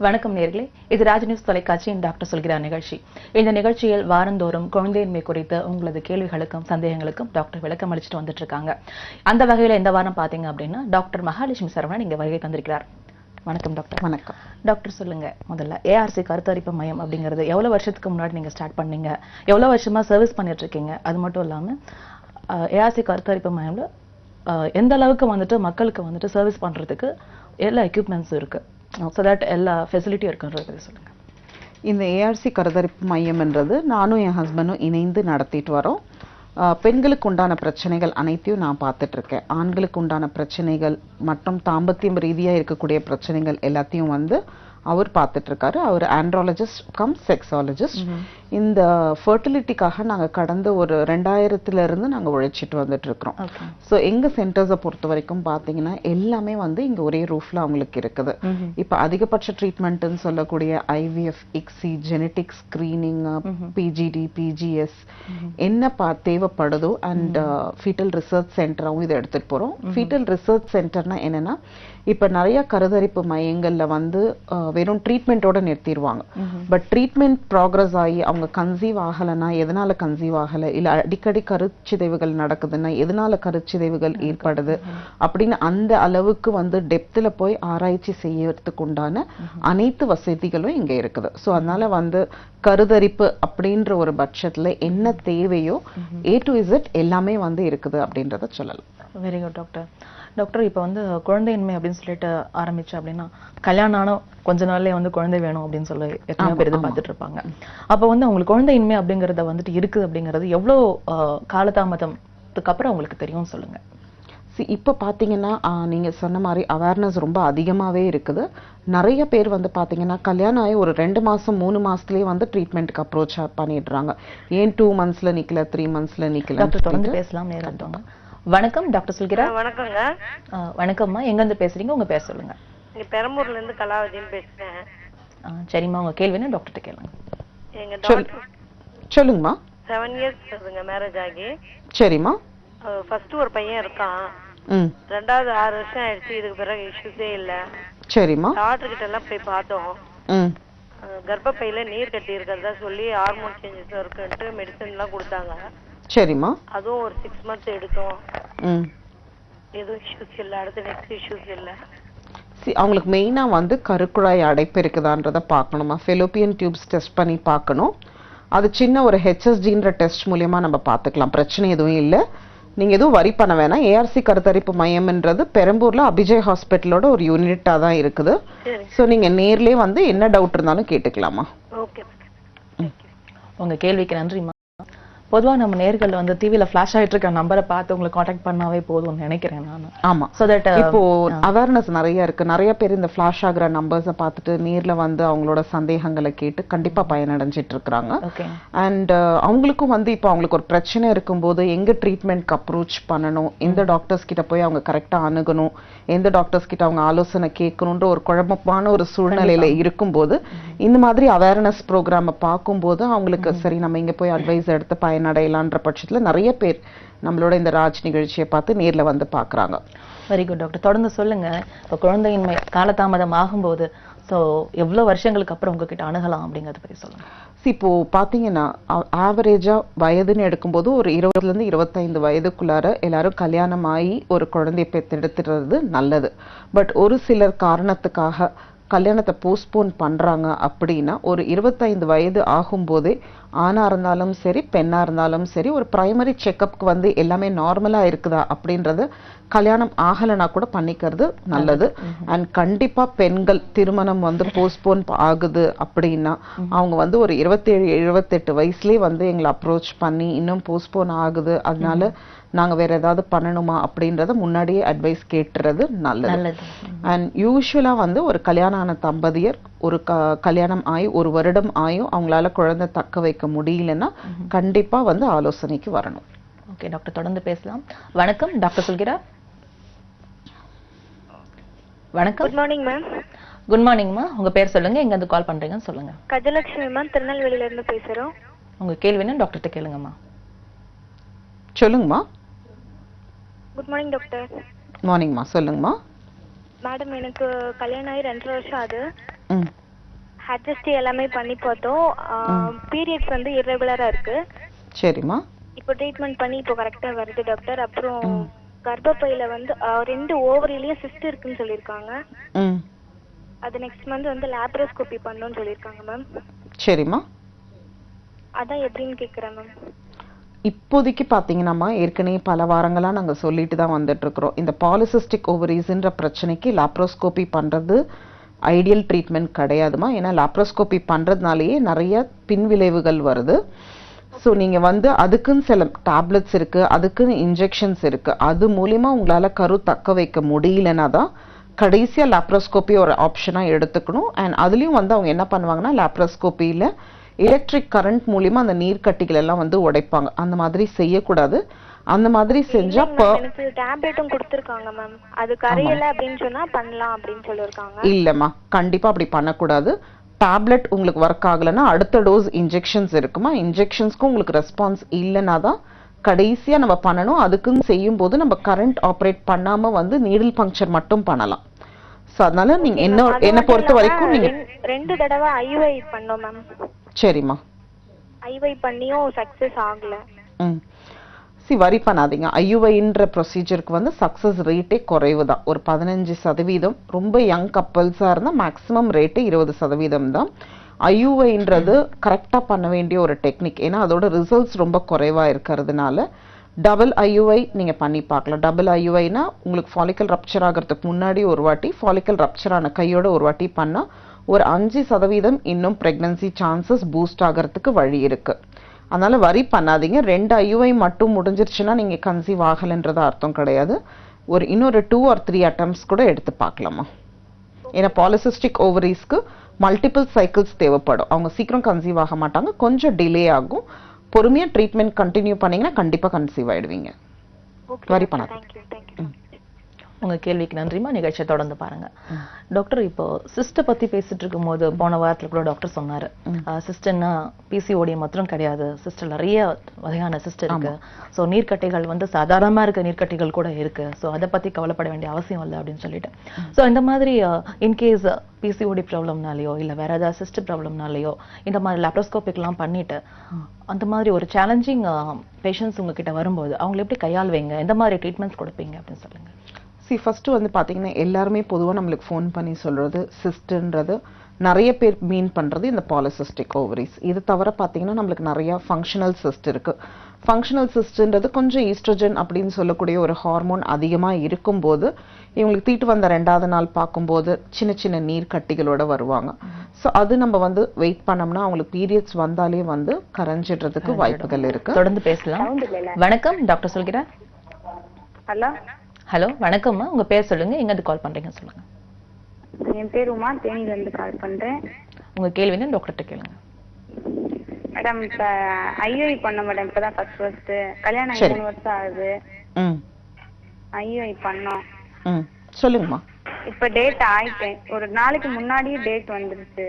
வணக்கம் நேர்களே, இது ராஜ் நியூஸ் தொலைக்காட்சியின் டாக்டர் சொல்கிறார் நிகழ்ச்சி. இந்த நிகழ்ச்சியில் வாரந்தோறும் குழந்தையின்மை குறித்த உங்களது கேள்விகளுக்கும் சந்தேகங்களுக்கும் டாக்டர் விளக்கம் அளிச்சுட்டு வந்துட்டு இருக்காங்க. அந்த வகையில இந்த வாரம் பாத்தீங்க அப்படின்னா டாக்டர் மகாலட்சுமி சரவணன் இங்க வருகை தந்திருக்கிறார். வணக்கம் டாக்டர். வணக்கம் டாக்டர், சொல்லுங்க முதல்ல ஏஆர்சி கருத்தரிப்பு மையம் அப்படிங்கிறது எவ்வளவு வருஷத்துக்கு முன்னாடி நீங்க ஸ்டார்ட் பண்ணீங்க, எவ்வளவு வருஷமா சர்வீஸ் பண்ணிட்டு இருக்கீங்க, அது மட்டும் இல்லாம ஏஆர்சி கருத்தரிப்பு மையம்ல எந்த அளவுக்கு வந்துட்டு மக்களுக்கு வந்துட்டு சர்வீஸ் பண்றதுக்கு எல்லா எக்யூப்மெண்ட்ஸும் இருக்கு, ஸோ தட் எல்லா ஃபெசிலிட்டியும் இருக்குன்றதை சொல்லுங்க. இந்த ஏஆர்சி கருத்தரிப்பு மையம்ன்றது நானும் என் ஹஸ்பண்டும் இணைந்து நடத்திட்டு வரோம். பெண்களுக்கு உண்டான பிரச்சனைகள் அனைத்தையும் நான் பார்த்துட்டு இருக்கேன். ஆண்களுக்கு உண்டான பிரச்சனைகள் மற்றும் தாம்பத்தியம் ரீதியாக இருக்கக்கூடிய பிரச்சனைகள் எல்லாத்தையும் அவர் பார்த்துட்டு இருக்காரு. அவர் ஆண்ட்ராலஜிஸ்ட் கம் செக்ஸாலஜிஸ்ட். இந்த ஃபர்டிலிட்டிக்காக நாங்கள் கடந்த ஒரு 2000 நாங்கள் உழைச்சிட்டு வந்துட்டு இருக்கிறோம். ஸோ எங்கள் சென்டர்ஸை பொறுத்த வரைக்கும் பார்த்தீங்கன்னா எல்லாமே இங்கே ஒரே ரூஃப்ல அவங்களுக்கு இருக்குது. இப்போ அதிகபட்ச ட்ரீட்மெண்ட்னு சொல்லக்கூடிய IVF, ICSI, genetic screening, PGT, BGS என்ன தேவைப்படுதோ அண்ட் ஃபீட்டல் ரிசர்ச் சென்டராகவும் இதை எடுத்துட்டு போகிறோம். ஃபீட்டல் ரிசர்ச் சென்டர்னா என்னன்னா, இப்போ நிறைய கருத்தரிப்பு மையங்களில் வெறும் ட்ரீட்மெண்ட்டோட நிறுத்திடுவாங்க. பட் ட்ரீட்மெண்ட் ப்ராக்ரஸ் ஆகி அவங்க கன்சீவ் ஆகலைன்னா எதனால கன்சீவ் ஆகலை, இல்லை அடிக்கடி கருச்சிதைவுகள் நடக்குதுன்னா எதனால கருச்சிதைவுகள் ஏற்படுது அப்படின்னு அந்த அளவுக்கு டெப்த்தில் போய் ஆராய்ச்சி செய்யறதுக்கு உண்டான அனைத்து வசதிகளும் இங்கே இருக்குது. ஸோ அதனால கருத்தரிப்பு அப்படின்ற ஒரு பட்சத்தில் என்ன தேவையோ A to Z எல்லாமே இருக்குது அப்படின்றத சொல்லலாம். Very good doctor. டாக்டர், இப்போ குழந்தையின்மை அப்படின்னு சொல்லிட்டு ஆரம்பிச்சு அப்படின்னா கல்யாணம் ஆன கொஞ்ச நாள்லயே குழந்தை வேணும் அப்படின்னு சொல்லி எத்தனை பேர் பார்த்துட்டு இருப்பாங்க. அப்போ அவங்களுக்கு குழந்தையின்மை அப்படிங்கறத இருக்குது அப்படிங்கிறது எவ்வளோ காலதாமதத்துக்கு அப்புறம் அவங்களுக்கு தெரியும் சொல்லுங்க. இப்போ பார்த்தீங்கன்னா நீங்க சொன்ன மாதிரி அவேர்னஸ் ரொம்ப அதிகமாகவே இருக்குது. நிறைய பேர் பார்த்தீங்கன்னா கல்யாணம் ஆகி ஒரு 2 மாசம் 3 மாசத்துலேயே ட்ரீட்மெண்ட்டுக்கு அப்ரோச் பண்ணிடுறாங்க. ஏன் 2 monthsல நிக்கல, 3 monthsல நிக்கல. டாக்டர் தொடர்ந்து பேசலாம், நேரம். வணக்கம் டாக்டர் சொல்கிறேன். வணக்கங்க. வணக்கம்மா, எங்க இருந்து பேசுறீங்க, உங்க பேர் சொல்லுங்க. இங்க பெரம்பூர்ல இருந்து கலாவதின்னு பேசுறேன். சரிம்மா, உங்க கேள்வினா டாக்டர்ட்ட கேளுங்க. எங்க டாக்டர் சொல்லுங்கம்மா. 7 years ஆகுதுங்க மேரேஜ் ஆகி. சரிம்மா. ஃபர்ஸ்ட் ஒரு பையன் இருக்கான். ரெண்டாவது 6 வருஷம் ஆயிடுச்சு. இதுக்கு பிறகு இஷ்யூஸே இல்ல. சரிம்மா. டாக்டர் கிட்ட எல்லாம் போய் பார்த்தோம். கர்ப்பப்பையில நீர் கட்டி இருக்கிறதா சொல்லி ஹார்மோன் சேஞ்சஸ் இருக்குன்ட்டு மெடிசன் எல்லாம் கொடுத்தாங்க. சரிம்மா. அதுவும் ஒரு 6 months எடுத்தோம். எதுவும் இஷ்யூஸ் இல்ல. அடுத்த நெக்ஸ்ட் இஷ்யூஸ் இல்ல. அவங்களுக்கு மெயினா கருக்குழாய் அடைப்பு இருக்குதான்றத பார்க்கணுமா. ஃபெலோப்பியன் டியூப்ஸ் டெஸ்ட் பண்ணி பார்க்கணும். அது சின்ன ஒரு HSGன்ற டெஸ்ட் மூலியமா நம்ம பார்த்துக்கலாம். பிரச்சனை எதுவும் இல்லை. நீங்க எதுவும் வரி பண்ண வேணாம். ஏஆர்சி கருத்தரிப்பு மையம்ன்றது பெரம்பூர்ல அபிஜய் ஹாஸ்பிட்டலோட ஒரு யூனிட்டா தான் இருக்குது. ஸோ நீங்க நேர்லயே என்ன டவுட் இருந்தாலும் கேட்டுக்கலாமா. உங்க கேள்விக்கு நன்றிமா. பொதுவா நம்ம நேர்கள் டிவில ஃபிளாஷ் ஆயிட்டு இருக்க நம்பரை பார்த்து உங்களை காண்டாக்ட் பண்ணாவே போதும்னு நினைக்கிறேன் நான். ஆமா. சோ தட் இப்போ அவேர்னஸ் நிறைய இருக்கு. நிறைய பேர் இந்த ஃபிளாஷ் ஆகுற நம்பர்ஸை பார்த்துட்டு நேர்ல அவங்களோட சந்தேகங்களை கேட்டு கண்டிப்பா பயனடைஞ்சிட்டு இருக்காங்க. அண்ட் அவங்களுக்கும் இப்போ அவங்களுக்கு ஒரு பிரச்சனை இருக்கும்போது எங்க ட்ரீட்மெண்ட்க்கு அப்ரோச் பண்ணணும், எந்த டாக்டர்ஸ் கிட்ட போய் அவங்க கரெக்டா அணுகணும், எந்த டாக்டர்ஸ் கிட்ட அவங்க ஆலோசனை கேட்கணுன்ற ஒரு குழப்பமான ஒரு சூழ்நிலையில இருக்கும்போது இந்த மாதிரி அவேர்னஸ் ப்ரோக்ராமை பார்க்கும்போது அவங்களுக்கு சரி நம்ம இங்க போய் அட்வைஸ் எடுத்து பயனடையலான்ற பட்சத்துல நிறைய பேர் நம்மளோட இந்த ராஜ் நிகழ்ச்சியை பார்த்து நேர்ல பாக்குறாங்க. வெரி குட் டாக்டர், தொடர்ந்து சொல்லுங்க. இப்போ குழந்தையின்மை காலதாமதம் ஆகும்போது எவ்வளவு வருஷங்களுக்கு அப்புறம் உங்ககிட்ட அணுகலாம் அப்படிங்கறத பத்தி சொல்லுங்க. இப்போ பாத்தீங்கன்னா ஆவரேஜா வயதுன்னு எடுக்கும்போது ஒரு 20 to 25 வயதுக்குள்ளார எல்லாரும் கல்யாணம் ஆகி ஒரு குழந்தையை பெற்றெடுத்துறது நல்லது. பட் ஒரு சிலர் காரணத்துக்காக கல்யாணத்தை போஸ்ட்போன் பண்றாங்க அப்படின்னா ஒரு 25 வயது ஆகும்போதே ஆணா இருந்தாலும் சரி பெண்ணா இருந்தாலும் சரி ஒரு பிரைமரி செக்அப்க்கு எல்லாமே நார்மலா இருக்குதா அப்படின்றது கல்யாணம் ஆகலைன்னா கூட பண்ணிக்கிறது நல்லது. அண்ட் கண்டிப்பா பெண்கள் திருமணம் போஸ்ட்போன் ஆகுது அப்படின்னா அவங்க ஒரு 27 28 வயசுலயே எங்களை அப்ரோச் பண்ணி இன்னும் போஸ்ட்போன் ஆகுது, அதனால நாங்க வேற ஏதாவது பண்ணணுமா அப்படின்றத முன்னாடியே அட்வைஸ் கேட்டுறது நல்லது. அண்ட் யூஸ்வலா ஒரு கல்யாணம் ஆன தம்பதியர் ஒரு கல்யாணம் ஆகி 1 வருடம் ஆயும் அவங்களால குழந்தை தக்க வைக்க முடியலன்னா கண்டிப்பா ஆலோசனைக்கு வரணும். ஓகே டாக்டர், தொடர்ந்து பேசலாம். வணக்கம் டாக்டர் சொல்கிறார். வணக்கம். Good morning ma'am. குட் மார்னிங்மா, உங்க பேர் சொல்லுங்க, எங்க இருந்து கால் பண்றீங்கன்னு சொல்லுங்க. கஜலட்சுமி மேம், திருநெல்வேலியில இருந்து பேசுறோம். உங்க கேள்வினா டாக்டர்ட்ட கேளுங்கம்மா. சொல்லுங்கம்மா. Good morning doctor. மார்னிங்மா, சொல்லுங்கம்மா. மேடம், எனக்கு கல்யாணம் ஆகி 2 வருஷம் ஆகுது. ஹெச்எஸ்டி எல்லாமே பண்ணி பார்த்தோம். பீரியட்ஸ் வந்து இர்ரெகுலரா இருக்கு. சரிம்மா. இப்போ ட்ரீட்மெண்ட் பண்ணி இப்போ கரெக்டா வருது டாக்டர். அப்புறம் கர்ப்பப்பையில வந்து 2 ஓவரிலயும் சிஸ்ட் இருக்குன்னு சொல்லியிருக்காங்க. அது நெக்ஸ்ட் மந்த் வந்து லாப்ரோஸ்கோபி பண்ணணும்னு சொல்லியிருக்காங்க மேம். சரிம்மா. அதான் எப்படின்னு கேட்குறேன் மேம். இப்போதைக்கு பார்த்தீங்கன்னாம்மா ஏற்கனவே பல வாரங்களாக நாங்கள் சொல்லிட்டு தான் வந்துட்டு இருக்கிறோம். இந்த பாலிசிஸ்டிக் ஓவரீஸ்ன்ற பிரச்சனைக்கு லாப்ரோஸ்கோபி பண்ணுறது ஐடியல் ட்ரீட்மெண்ட் கிடையாதுமா. ஏன்னா லாப்ரோஸ்கோபி பண்ணுறதுனாலேயே நிறைய பின்விளைவுகள் வருது. ஸோ நீங்கள் வந்து அதுக்குன்னு சில டேப்லெட்ஸ் இருக்குது, அதுக்குன்னு இன்ஜெக்ஷன்ஸ் இருக்குது. அது மூலிமா உங்களால் கரு தக்க வைக்க முடியலன்னா தான் கடைசியாக லாப்ரோஸ்கோபி ஒரு ஆப்ஷனாக எடுத்துக்கணும். அண்ட் அதுலேயும் வந்து அவங்க என்ன பண்ணுவாங்கன்னா லாப்ரோஸ்கோப்பியில் எலக்ட்ரிக் கரண்ட் மூலிமா அந்த நீர்க்கட்டிகள் எல்லாம் வந்து உடைப்பாங்க. அந்த மாதிரி செய்யக்கூடாது. அந்த மாதிரி செஞ்சா எனக்கு டேப்லெட்டும் கொடுத்திருக்காங்க மேம். அது கரையல அப்படினு சொன்னா பண்ணலாம் அப்படினு சொல்லிருக்காங்க. இல்லம்மா, கண்டிப்பா அப்படி பண்ணக்கூடாது. டேப்லெட் உங்களுக்கு ஒர்க் ஆகலன்னா அடுத்த டோஸ் இன்ஜெக்ஷன்ஸ் இருக்குமா, இன்ஜெக்ஷன்ஸ்க்கு உங்களுக்கு ரெஸ்பான்ஸ் இல்லைன்னா தான் கடைசியா நம்ம பண்ணணும். அதுக்குன்னு செய்யும் போது நம்ம கரண்ட் ஆப்ரேட் பண்ணாம வந்து நீடில் பங்க்சர் மட்டும் பண்ணலாம். ஸோ அதனால நீங்க என்ன பொறுத்த வரைக்கும் நீங்க 2 தடவை ஐவை பண்ணோம் மேம். சரிம்மா. ஐவை பண்ணியும் சக்சஸ் ஆகல. வரி பண்ணாதீங்க. ஐயுஐன்ற ப்ரொசீஜருக்கு வந்து சக்ஸஸ் ரேட்டே குறைவு தான், ஒரு 15%. ரொம்ப யங் கப்பல்ஸாக இருந்தால் மேக்ஸிமம் ரேட்டு 20% தான். ஐயுஐன்றது கரெக்டாக பண்ண வேண்டிய ஒரு டெக்னிக். ஏன்னா அதோட ரிசல்ட்ஸ் ரொம்ப குறைவாக இருக்கிறதுனால டபுள் ஐயுஐ நீங்கள் பண்ணி பார்க்கலாம். டபுள் ஐயுஐனா உங்களுக்கு ஃபாலிக்கல் ரப்சர் ஆகிறதுக்கு முன்னாடி ஒரு வாட்டி, ஃபாலிக்கல் ரப்சர் ஆன கையோட ஒரு வாட்டி பண்ணால் ஒரு 5% இன்னும் ப்ரெக்னன்சி சான்சஸ் பூஸ்ட் ஆகிறதுக்கு வழி இருக்குது. அதனால் வரி பண்ணாதீங்க. 2 ஐயுஐ மட்டும் முடிஞ்சிருச்சுன்னா நீங்கள் கன்சீவ் ஆகலைன்றது அர்த்தம் கிடையாது. இன்னொரு 2 or 3 அட்டம்ப்ட்ஸ் கூட எடுத்து பார்க்கலாமா. ஏன்னா பாலிசிஸ்டிக் ஓவரீஸ்க்கு மல்டிபிள் சைக்கிள்ஸ் தேவைப்படும். அவங்க சீக்கிரம் கன்சீவ் ஆக மாட்டாங்க, கொஞ்சம் டிலே ஆகும். பொறுமையாக ட்ரீட்மெண்ட் கண்டினியூ பண்ணிங்கன்னா கண்டிப்பாக கன்சீவ் ஆகிடுவீங்க. வரி பண்ணாதீங்க. உங்க கேள்விக்கு நன்றிமா. நிகழ்ச்சியை தொடர்ந்து பாருங்க. டாக்டர், இப்போ சிஸ்ட பத்தி பேசிட்டு இருக்கும் போது போன வாரத்துல கூட டாக்டர் சொன்னாரு, சிஸ்டர்னா பிசிஓடி மாத்திரம் கிடையாது, சிஸ்டர் நிறைய வகையான சிஸ்டர் இருக்கு. ஸோ நீர்க்கட்டைகள் வந்து சாதாரணமா இருக்க நீர்க்கட்டைகள் கூட இருக்கு. ஸோ அதை பத்தி கவலைப்பட வேண்டிய அவசியம் இல்லை அப்படின்னு சொல்லிட்டு. ஸோ இந்த மாதிரி இன்கேஸ் பிசிஓடி ப்ராப்ளம்னாலேயோ இல்ல வேற ஏதாவது சிஸ்ட் ப்ராப்ளம்னாலேயோ இந்த மாதிரி லாப்ரோஸ்கோபிக்லாம் பண்ணிட்டு அந்த மாதிரி ஒரு சேலஞ்சிங் பேஷண்ட்ஸ் உங்ககிட்ட வரும்போது அவங்களை எப்படி கையாளுவீங்க, எந்த மாதிரி ட்ரீட்மெண்ட்ஸ் கொடுப்பீங்க அப்படின்னு சொல்லுங்க. ஃபர்ஸ்ட் வந்து பார்த்தீங்கன்னா எல்லாருமே பொதுவாக நம்மளுக்கு ஃபோன் பண்ணி சொல்றது சிஸ்ட்ன்றது நிறைய பேர் மீன் பண்ணுறது இந்த பாலிசிஸ்டிக் ஓவரிஸ். இது தவிர பார்த்தீங்கன்னா நம்மளுக்கு நிறையா ஃபங்க்ஷனல் சிஸ்ட் இருக்குது. ஃபங்க்ஷனல் சிஸ்ட்ன்றது கொஞ்சம் ஈஸ்ட்ரோஜன் அப்படின்னு சொல்லக்கூடிய ஒரு ஹார்மோன் அதிகமாக இருக்கும்போது இவங்களுக்கு தீட்டு வந்த 2வது நாள் பார்க்கும்போது சின்ன சின்ன நீர் கட்டிகளோட வருவாங்க. ஸோ அது நம்ம வந்து வெயிட் பண்ணோம்னா அவங்களுக்கு பீரியட்ஸ் வந்தாலே வந்து கரைஞ்சிடுறதுக்கு வாய்ப்புகள் இருக்கு. தொடர்ந்து பேசலாம். வணக்கம் டாக்டர் சொல்கிறேன். ஹலோ ஹலோ வணக்கம்மா, உங்க பேர் சொல்லுங்க, எங்க கால் பண்றீங்க சொல்லுங்க. என் பேர் உமா, தேனியில இருந்து கால் பண்றேன். உங்க கேள்வின்னு டாக்டர்கிட்ட கேளுங்க. மேடம் இப்ப ஐயுஐ பண்ண மேடம், இப்பதான் ஃபர்ஸ்ட் கல்யாணம் 3 வருஷம் ஆகுது. ஐயுஐ பண்ணோம். சொல்லுங்கம்மா. இப்ப டேட் ஆயிட்டேன், ஒரு நாளைக்கு முன்னாடியே டேட் வந்துருச்சு.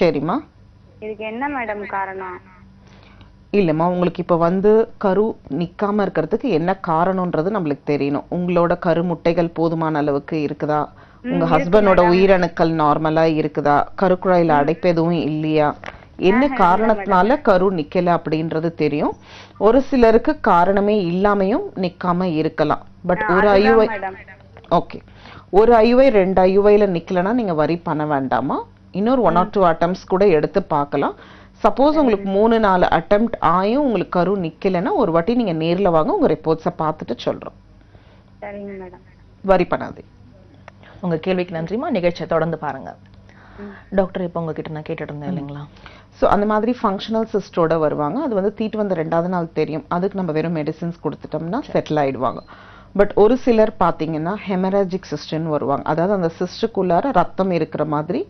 சரிம்மா. இதுக்கு என்ன மேடம் காரணம்? இல்லைம்மா, உங்களுக்கு இப்போ வந்து கரு நிற்காம இருக்கிறதுக்கு என்ன காரணம்ன்றது நம்மளுக்கு தெரியணும். உங்களோட கரு முட்டைகள் போதுமான அளவுக்கு இருக்குதா, உங்க ஹஸ்பண்டோட உயிரணுக்கள் நார்மலா இருக்குதா, கருக்குழாயில அடைப்பு எதுவும் இல்லையா, என்ன காரணத்தினால கரு நிக்கல அப்படின்றது தெரியும். ஒரு சிலருக்கு காரணமே இல்லாமையும் நிக்காம இருக்கலாம். பட் ஒரு ஐயுஐ ஓகே, ஒரு ஐயுஐ 2 ஐயுஐல நிக்கலன்னா நீங்க வரி பண்ண வேண்டாமா. இன்னொரு 1 or 2 அட்டம்ப்ட்ஸ் கூட எடுத்து பார்க்கலாம். சப்போஸ் உங்களுக்கு 3-4 அட்டெம்ப்ட் ஆயும் உங்களுக்கு கரு நிக்கலைன்னா ஒரு வாட்டி நீங்க நேர்ல வாங்க, உங்க ரிப்போர்ட்ஸை பார்த்துட்டு சொல்றோம். சரிங்க மேடம். வரி பண்ணாதே. உங்க கேள்விக்கு நன்றிமா. நிகழ்ச்சியை தொடர்ந்து பாருங்க. டாக்டர், இப்போ உங்ககிட்ட நான் கேட்டுட்டு இருந்தேன் இல்லைங்களா, ஸோ அந்த மாதிரி ஃபங்க்ஷனல் சிஸ்டோட வருவாங்க. அது வந்து தீட்டு வந்த 2வது நாள் தெரியும். அதுக்கு நம்ம வெறும் மெடிசின்ஸ் கொடுத்துட்டோம்னா செட்டில் ஆயிடுவாங்க. பட் ஒரு சிலர் பார்த்தீங்கன்னா ஹெமராஜிக் சிஸ்ட்னு வருவாங்க. அதாவது அந்த சிஸ்டுக்குள்ளார ரத்தம் இருக்கிற மாதிரி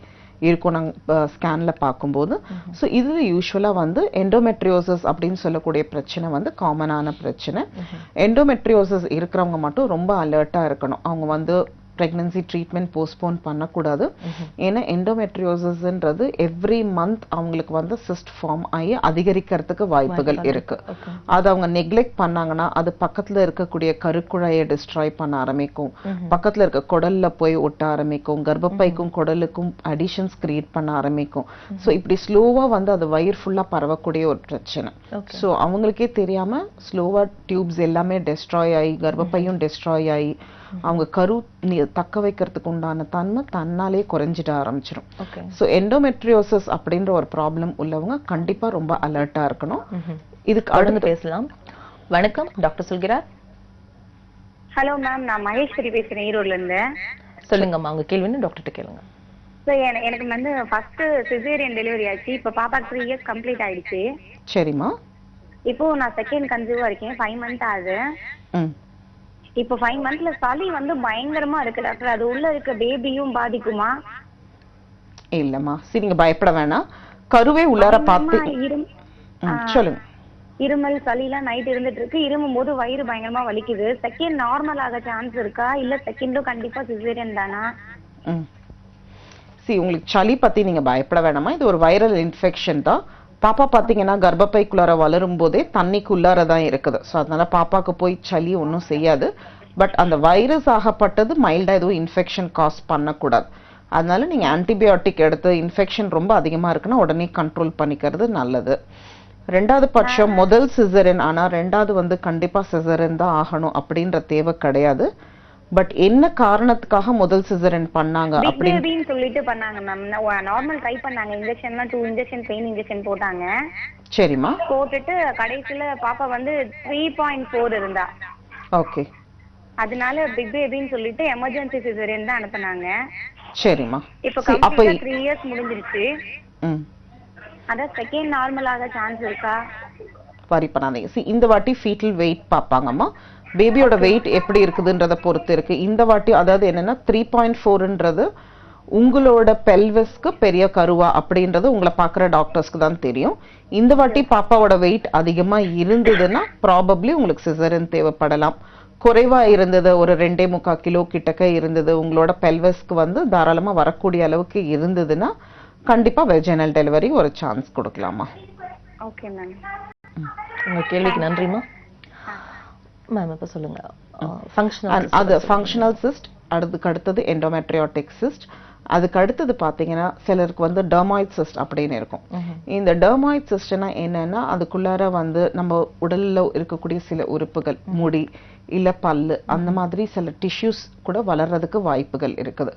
இருக்கும் நாங்கள் ஸ்கேனில் பார்க்கும்போது. ஸோ இது யூஸ்வலாக வந்து எண்டோமெட்ரியோசஸ் அப்படின்னு சொல்லக்கூடிய பிரச்சனை வந்து காமனான பிரச்சனை. எண்டோமெட்ரியோசஸ் இருக்கிறவங்க மட்டும் ரொம்ப அலர்ட்டாக இருக்கணும். அவங்க வந்து ப்ரெக்னன்சி ட்ரீட்மெண்ட் போஸ்ட்போன் பண்ணக்கூடாது. ஏன்னா எண்டோமெட்ரியோசிஸ்ன்றது எவ்ரி மந்த் அவங்களுக்கு வந்து சிஸ்ட் ஃபார்ம் ஆகி அதிகரிக்கிறதுக்கு வாய்ப்புகள் இருக்கு. அது அவங்க நெக்லெக்ட் பண்ணாங்கன்னா அது பக்கத்துல இருக்கக்கூடிய கருக்குழாயை டிஸ்ட்ராய் பண்ண ஆரம்பிக்கும், பக்கத்துல இருக்க குடல்ல போய் ஒட்ட ஆரம்பிக்கும், கர்ப்பப்பைக்கும் குடலுக்கும் அடிஷன்ஸ் கிரியேட் பண்ண ஆரம்பிக்கும். ஸோ இப்படி ஸ்லோவா வந்து அது வயிறு ஃபுல்லா பரவக்கூடிய ஒரு பிரச்சனை. ஸோ அவங்களுக்கே தெரியாம ஸ்லோவா டியூப்ஸ் எல்லாமே டெஸ்ட்ராய் ஆகி கர்ப்பப்பையும் டெஸ்ட்ராய் ஆகி அவங்க கரு தக்க வைக்கிறதுக்கு உண்டான தன்மை தன்னாலே குறைஞ்சிட ஆரம்பிச்சிடும். ஸோ எண்டோமெட்ரியோசிஸ் அப்படின்ற ஒரு ப்ராப்ளம் உள்ளவங்க கண்டிப்பா ரொம்ப அலர்ட்டா இருக்கணும். இதுக்கு அடுத்து பேசலாம். வணக்கம், டாக்டர் சொல்கிறார். ஹலோ மேம், நான் மகேஸ்வரி பேசுறேன் ஈரோட்ல இருந்து. சொல்லுங்கம்மா, உங்க கேள்வின்னு டாக்டர்கிட்ட கேளுங்க. எனக்கு வந்து ஃபர்ஸ்ட் சிசேரியன் டெலிவரி ஆச்சு. இப்ப பாப்பாக்கு 3 இயர்ஸ் கம்ப்ளீட் ஆயிடுச்சு. சரிம்மா. இப்போ நான் செகண்ட் கன்சீவா இருக்கேன். 5 மந்த் ஆகுது. இப்போ 5 மந்த்ல சளி வந்து பயங்கரமா இருக்கு டாக்டர். அது உள்ள இருக்க பேபியும் பாதிக்குமா? இல்லம்மா, சரி, நீங்க பயப்பட வேணாம். கருவே உள்ளார பார்த்து சொல்லுங்க. இருமல் சளிலாம் நைட் இருந்துட்டு இருக்கு. இருமும் போது வயிறு பயங்கரமா வலிக்குது. செகண்ட் நார்மல் ஆக சான்ஸ் இருக்கா, இல்ல செகண்டும் கண்டிப்பா சிசேரியன் தானா? சரி, உங்களுக்கு சளி பத்தி நீங்க பயப்பட வேணாமா. இது ஒரு வைரல் இன்ஃபெக்ஷன் தான். பாப்பா பாத்தீங்கன்னா கர்ப்பப்பைக்குள்ளார வளரும் போதே தண்ணிக்குள்ளார தான் இருக்குது. ஸோ அதனால பாப்பாக்கு போய் சளி ஒன்றும் செய்யாது. பட் அந்த வைரஸ் ஆகப்பட்டது மைல்டா எதுவும் இன்ஃபெக்ஷன் காஸ் பண்ணக்கூடாது. அதனால நீங்க ஆன்டிபயோட்டிக் எடுத்து இன்ஃபெக்ஷன் ரொம்ப அதிகமா இருக்குன்னா உடனே கண்ட்ரோல் பண்ணிக்கிறது நல்லது. ரெண்டாவது பட்சம் முதல் சிசரன், ஆனா ரெண்டாவது வந்து கண்டிப்பா சிசரன் தான் ஆகணும் அப்படின்ற தேவை கிடையாது. பட் என்ன காரணத்துக்காக முதல் சிசரன் பண்ணாங்க அப்படின்னு சொல்லிட்டு பண்ணாங்க மேம். நார்மல் ட்ரை பண்ணாங்க. இன்ஜெக்ஷன்லாம் 2 இன்ஜெக்ஷன் பெயின் இன்ஜெக்ஷன் போட்டாங்க. சரிம்மா. போட்டுட்டு கடைசில பாப்பா வந்து 3.4 இருந்தா. ஓகே. அதனால பிக் பேபின்னு சொல்லிட்டு எமர்ஜென்சி சிசேரியன் தான் அனுப்புனாங்க. சரிம்மா. இப்போ கம்ப்ளீட்டா 3 இயர்ஸ் முடிஞ்சிருச்சு. அத செகண்ட் நார்மல் ஆக சான்ஸ் இருக்கா? வரி பண்ணாதீங்க. இந்த வாட்டி ஃபீட்டல் வெயிட் பாப்பாங்கம்மா. பேபியோட வெயிட் எப்படி இருக்குதுன்றத பொறுத்து இருக்கு. இந்த வாட்டி அதாவது என்னன்னா 3.4ன்றது உங்களோட பெல்விஸ்க்கு பெரிய கருவா அப்படின்றது உங்களை பார்க்குற டாக்டர்ஸ்க்கு தான் தெரியும். இந்த வாட்டி பாப்பாவோட வெயிட் அதிகமா இருந்ததுன்னா ப்ராபப்ளி உங்களுக்கு சிசரன் தேவைப்படலாம். குறைவா இருந்தது, ஒரு 2.25 கிலோ கிட்டக்க இருந்தது, உங்களோட பெல்விஸ்க்கு வந்து தாராளமா வரக்கூடிய அளவுக்கு இருந்ததுன்னா கண்டிப்பா வெஜினல் டெலிவரி ஒரு சான்ஸ் கொடுக்கலாமா. Okay ma'am. உங்க கேள்விக்கு நன்றிமா. மேம் இப்ப சொல்லுங்க, அது ஃபங்க்ஷனல் சிஸ்ட், அதுக்கு அடுத்தது எண்டோமெட்ரியோட்டிக் சிஸ்ட், அதுக்கு அடுத்தது பாத்தீங்கன்னா சிலருக்கு வந்து டெர்மாய்ட் சிஸ்ட் அப்படின்னு இருக்கும். இந்த டெர்மாய்ட் சிஸ்ட்னா என்னன்னா அதுக்குள்ளார வந்து நம்ம உடல்ல இருக்கக்கூடிய சில உறுப்புகள், முடி இல்ல பல்லு, அந்த மாதிரி சில டிஷ்யூஸ் கூட வளர்றதுக்கு வாய்ப்புகள் இருக்குது.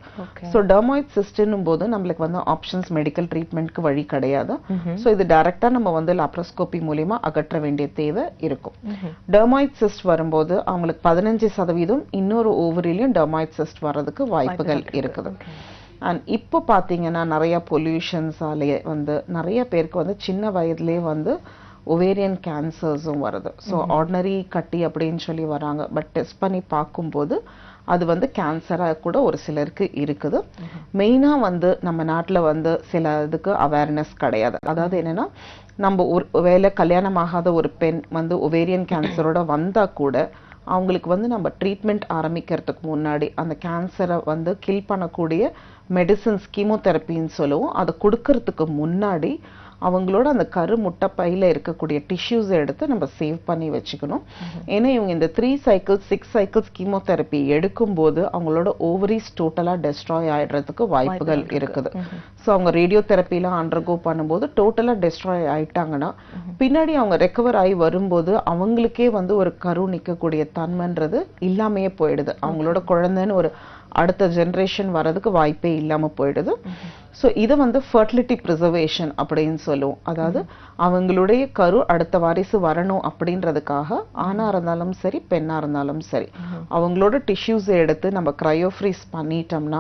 ஸோ டெர்மாய்ட் சிஸ்ட்னும் போது நம்மளுக்கு வந்து ஆப்ஷன்ஸ் மெடிக்கல் ட்ரீட்மெண்ட்க்கு வழி கிடையாது. ஸோ இது டைரக்டா நம்ம வந்து லாப்ரோஸ்கோபி மூலியமா அகற்ற வேண்டிய தேவை இருக்கும். டெர்மாய்ட் சிஸ்ட் வரும்போது அவங்களுக்கு 15% இன்னொரு ஓவரிலையும் டெர்மாய்ட் சிஸ்ட் வர்றதுக்கு வாய்ப்புகள் இருக்குது. அண்ட் இப்போ பார்த்தீங்கன்னா நிறைய பொல்யூஷன்ஸாலே வந்து நிறைய பேருக்கு வந்து சின்ன வயதுலேயே வந்து ஒவேரியன் கேன்சர்ஸும் வருது. ஸோ ஆர்டினரி கட்டி அப்படின்னு சொல்லி வராங்க. பட் டெஸ்ட் பண்ணி பார்க்கும்போது அது வந்து கேன்சராக கூட ஒரு சிலருக்கு இருக்குது. மெயினாக வந்து நம்ம நாட்டில் வந்து சில இதுக்கு அவேர்னஸ் கிடையாது. அதாவது என்னன்னா நம்ம ஒரு வேளை கல்யாணம் ஆகாத ஒரு பெண் வந்து ஒவேரியன் கேன்சரோட வந்தால் கூட அவங்களுக்கு வந்து நம்ம ட்ரீட்மெண்ட் ஆரம்பிக்கிறதுக்கு முன்னாடி அந்த கேன்சரை வந்து கில் பண்ணக்கூடிய மெடிசின்ஸ், கீமோதெரப்பின்னு சொல்லுவோம், அதை கொடுக்கறதுக்கு முன்னாடி அவங்களோட அந்த கரு முட்டைப்பையில இருக்கக்கூடிய டிஷ்யூஸை எடுத்து நம்ம சேவ் பண்ணி வச்சுக்கணும். ஏன்னா இவங்க இந்த 3 சைக்கிள்ஸ் 6 சைக்கிள்ஸ் கீமோதெரப்பி எடுக்கும்போது அவங்களோட ஓவரிஸ் டோட்டலாக டெஸ்ட்ராய் ஆயிடுறதுக்கு வாய்ப்புகள் இருக்குது. ஸோ அவங்க ரேடியோ தெரப்பிலாம் அண்டர்கோ பண்ணும்போது டோட்டலாக டெஸ்ட்ராய் ஆயிட்டாங்கன்னா பின்னாடி அவங்க ரெக்கவர் ஆகி வரும்போது அவங்களுக்கே வந்து ஒரு கரு நிற்கக்கூடிய தன்மைன்றது இல்லாமையே போயிடுது. அவங்களோட குழந்தைன்னு ஒரு அடுத்த ஜென்ரேஷன் வர்றதுக்கு வாய்ப்பே இல்லாம போயிடுது. ஸோ இதை வந்து ஃபர்டிலிட்டி ப்ரிசர்வேஷன் அப்படின்னு சொல்லுவோம். அதாவது அவங்களுடைய கரு அடுத்த வாரிசு வரணும் அப்படின்றதுக்காக ஆணா இருந்தாலும் சரி பெண்ணா இருந்தாலும் சரி அவங்களோட டிஷ்யூஸை எடுத்து நம்ம கிரையோ ஃப்ரீஸ் பண்ணிட்டோம்னா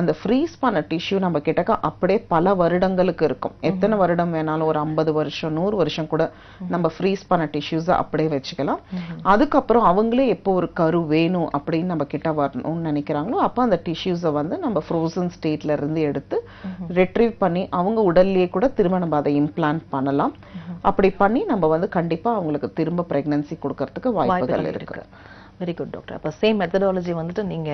அந்த ஃப்ரீஸ் பண்ண டிஷ்யூ நம்ம கிட்டக்க அப்படியே பல வருடங்களுக்கு இருக்கும். எத்தனை வருடம் வேணாலும், ஒரு 50 வருஷம் 100 வருஷம் கூட நம்ம ஃப்ரீஸ் பண்ண டிஷ்யூஸை அப்படியே வச்சுக்கலாம். அதுக்கப்புறம் அவங்களே எப்போ ஒரு கரு வேணும் அப்படின்னு நம்ம கிட்ட வரணும்னு நினைக்கிறாங்களோ அப்போ அந்த டிஷ்யூஸை வந்து நம்ம ஃப்ரோசன் ஸ்டேட்ல இருந்து எடுத்து ரெட்ரீவ் பண்ணி அவங்க உடல்லையே கூட திரும்ப நம்ம அதை இம்ப்ளான்ட் பண்ணலாம். அப்படி பண்ணி நம்ம வந்து கண்டிப்பா அவங்களுக்கு திரும்ப பிரெக்னன்சி கொடுக்கறதுக்கு வாய்ப்புகள் இருக்கு. Very good doctor. அப்ப சேம் மெத்தடாலஜி வந்துட்டு நீங்க